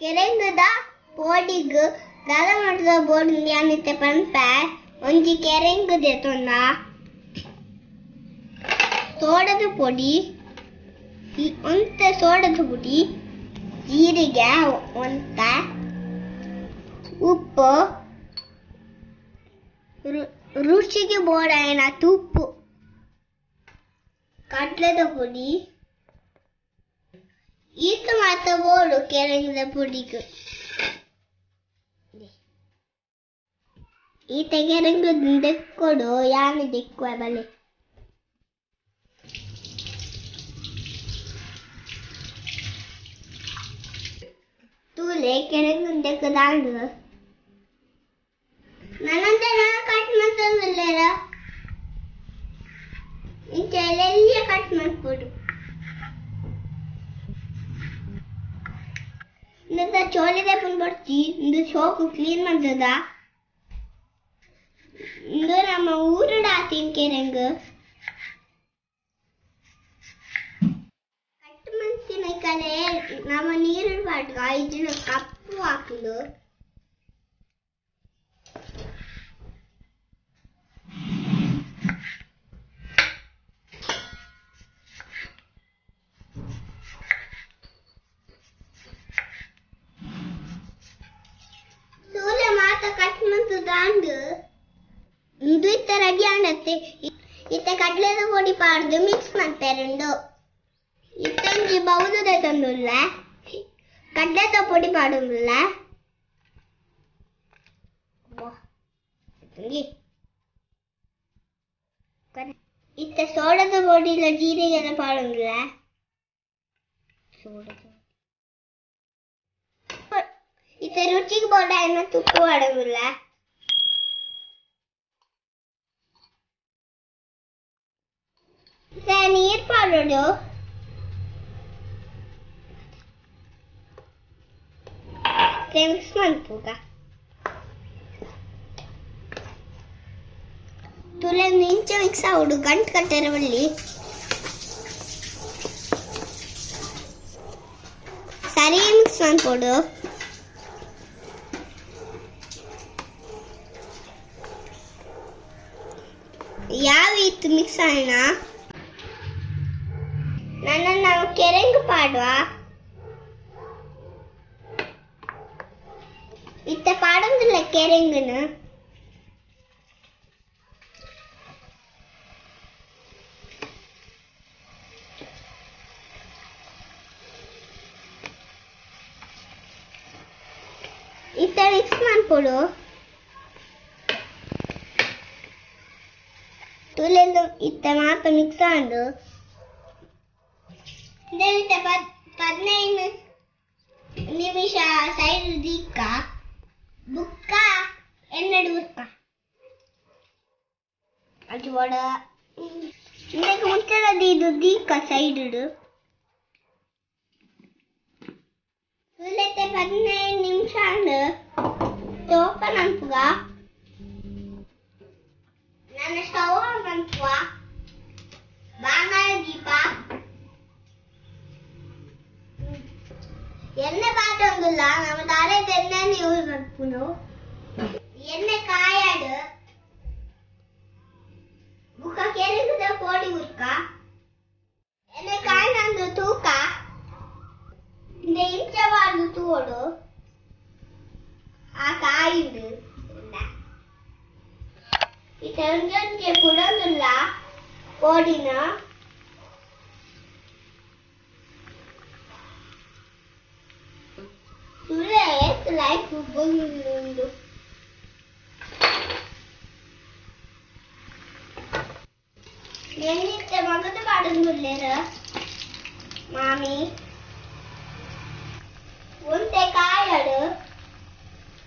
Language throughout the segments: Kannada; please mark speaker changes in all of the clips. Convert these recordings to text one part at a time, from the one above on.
Speaker 1: ಕೆರೆಂಗದ ಪೋಡಿಗ್ ದಾದ ಬೋರ್ಡ್ ಯಾನಿತ್ತೆ ಪಂಪ ಒಂಜಿ ಕೆರೆಂಗದ ತೊಂದ ಸೋಡದ ಪೊಡಿ ಒಂತ ಸೋಡದ ಪುಡಿ ಜೀರಿಗೆ ಒಂತ ಉಪ್ಪು ರುಚಿಗೆ ಬೋಡಾಯನ ತುಪ್ಪು ಕಡ್ಲೆದ ಪುಡಿ ಈತ ಮಾತ ಬೋಡು ಕೆರೆಂಗದ ಪುಡಿಗೆ ಈತ ಕೆರೆಂಗದ ದೆಕ್ಕೊಡು ಯಾನು ದೆಕ್ಕುವ ಬಲೆ ತೂಲೆ ಕೆರೆಂಗದ ದೆಕ್ಕದಾಂಡು ನನ್ನಂತ ಕಟ್ ಮಾಡ್ತಂದಿಲ್ಲೇರ ಇಂಚೆಲ್ಲ ಕಟ್ ಮಾಡ್ಕೊಡು ಇಂದ ಚೋಳಿದೆ ಬಂದ್ಬಿಡ್ತಿ ಇಂದು ಸೋಪು ಕ್ಲೀನ್ ಮಾಡ್ತದ ಇಂದು ನಮ್ಮ ಊರಡ ಆತೀನ್ ಕೆರೆಂಗ ಕಟ್ ಮನ್ಸಿನ ಕಲೆ ನಮ್ಮ ನೀರಿನ ಬಾಟ್ಗ ಇದನ್ನ ಕಪ್ಪು ಹಾಕಲು ಇದು ಇತ್ತ ರೆಡಿ ಆಂಡತ್ತೆ ಇತ್ತ ಕಡ್ಲೆದ ಪೊಡಿ ಪಾಡ್ದು ಮಿಕ್ಸ್ ಮಾಡ್ತಾರೆಂಡು ಇತ್ತಂಜಿ ಬೌದದ ತಂದುಲ್ಲ ಕಡ್ಲೆದ ಪೊಡಿ ಪಾಡುಲ್ಲ ಇತ್ತ ಸೋಡದ ಪೊಡಿಲ ಜೀರಿಗೆದ ಪಾಡುಲ್ಲ ಇತ್ತ ರುಚಿಗೆ ಬೋಡ ಏನೋ ತುಪ್ಪ ಪಾಡುಲ್ಲ ನೀರ್ ಪಾಡೋಡು ಮಿಕ್ಸ್ ಮಾಡ್ತುಗ ತುಲೆ ನಿಂಚ ಮಿಕ್ಸ್ ಆಗುಡು ಗಂಟು ಕಟ್ಟೆರ ಬಳ್ಳಿ ಸರಿ ಮಿಕ್ಸ್ ಮಾಡ್ಕೊಡು ಯಾವ ಇತ್ತು ಮಿಕ್ಸ್ ಆಯ್ನ ನಾವು ಕೆರೆಂಗ ಪಾಡುವ ಇತ್ತ ಪಾಡೋದಿಲ್ಲ ಕೆರೆಂಗನ ಇತ್ತ ಮಿಕ್ಸ್ ಮಾಡ್ಕೊಡು ತುಲೆಂದು ಇತ್ತ ಮಾಪ ಮಿಕ್ಸ್ ಆಂಡು 15 ನಿಮಿಷ ಸೈಡ್ ದೀಕ್ಕ ಬುಕ್ಕ ಎಣ್ಣೆಡು ಉರ್ಕ ಅದು ವಡ ಇದಕ್ಕೆ ಮುಚ್ಚಳದ ಇದು ದೀಕ್ಕ ಸೈಡ್ ಇಡು ಸುಲತೆ 15 ನಿಮಿಷ ಅಂಡು ಓಪನ್ ಅಂಪುಗ ನನ್ನ ಸ್ಟವ್ ಆನ್ ಅಂಪುಗ ಬಾಂಗಾಳ ದೀಪ ಎಣ್ಣೆ ಪಾಟೊಂದಿಲ್ಲ ನಮ್ಮ ತಾರೇದ ಎಣ್ಣೆ ಯೂಸ್ ಮಾಡ್ಕೊಂಡು ಎಣ್ಣೆ ಕಾಯಾಡು ಬುಕ್ಕ ಕೆರೆಗದ ಕೋಡಿ ಉರ್ಕ ಎಣ್ಣೆ ಕಾಯಿನಂದು ತೂಕ ಇಂಚವಾಡು ತೋಡು ಆ ಕಾಯಿಡು ಈ ತಂಜೆ ಕುಡೋದಿಲ್ಲ ಕೋಡಿನ ಲೈಫ್ ಬಂದು ಎನ್ನಿತ್ತ ಮಗದ ಪಾಡಂಗುಲ್ಲೇರ ಮಾಮಿ ಒಂತೆ ಕಾಯಡು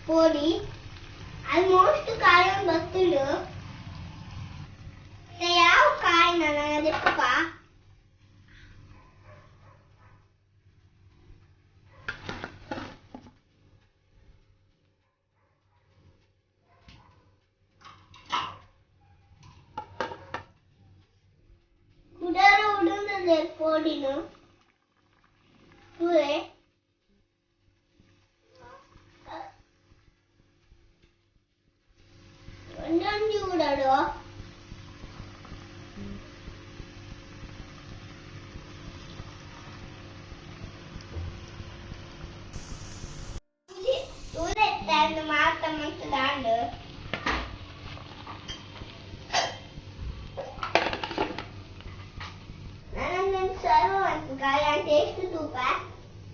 Speaker 1: ಪೋಡಿ ಆಲ್ಮೋಸ್ಟ್ ಕಾಯೊಂದು ಬತ್ತಿಡು ಯಾವ ಕಾಯಿ ನನಗದಪ್ಪ del polino, ಮಂತ್ ದಾಂಡು ನಾನೊಂದು ಸರ್ವ್ ಮಾಡ್ಬೇಕು ಕಾಯಿ ಟೇಸ್ಟ್ ತೂಕ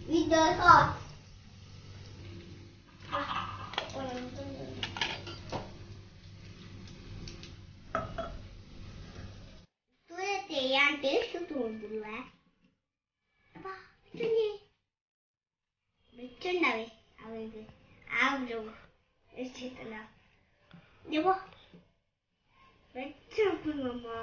Speaker 1: with sauce tuete yang taste tuh apa itu nih bercanda weh apa itu abro itu lah ya boh bercanda pun mama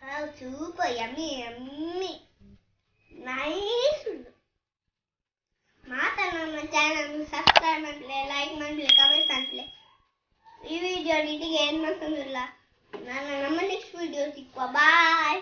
Speaker 1: oh super yummy yummy nice ಮಾತಾ ನಮ್ಮ ಚಾನಲ್ ಸಬ್ಸ್ಕ್ರೈಬ್ ಮಾಡಲಿ ಲೈಕ್ ಮಾಡಲಿ ಕಮೆಂಟ್ ಮಾಡಲಿ ಈ ವಿಡಿಯೋ ನಿಮಗೆ ಏನು ಅನ್ಸಂಗಿಲ್ಲ ನಾನು ನಮ್ಮ ನೆಕ್ಸ್ಟ್ ವಿಡಿಯೋ ಸಿಕ್ಕುವ ಬಾಯ್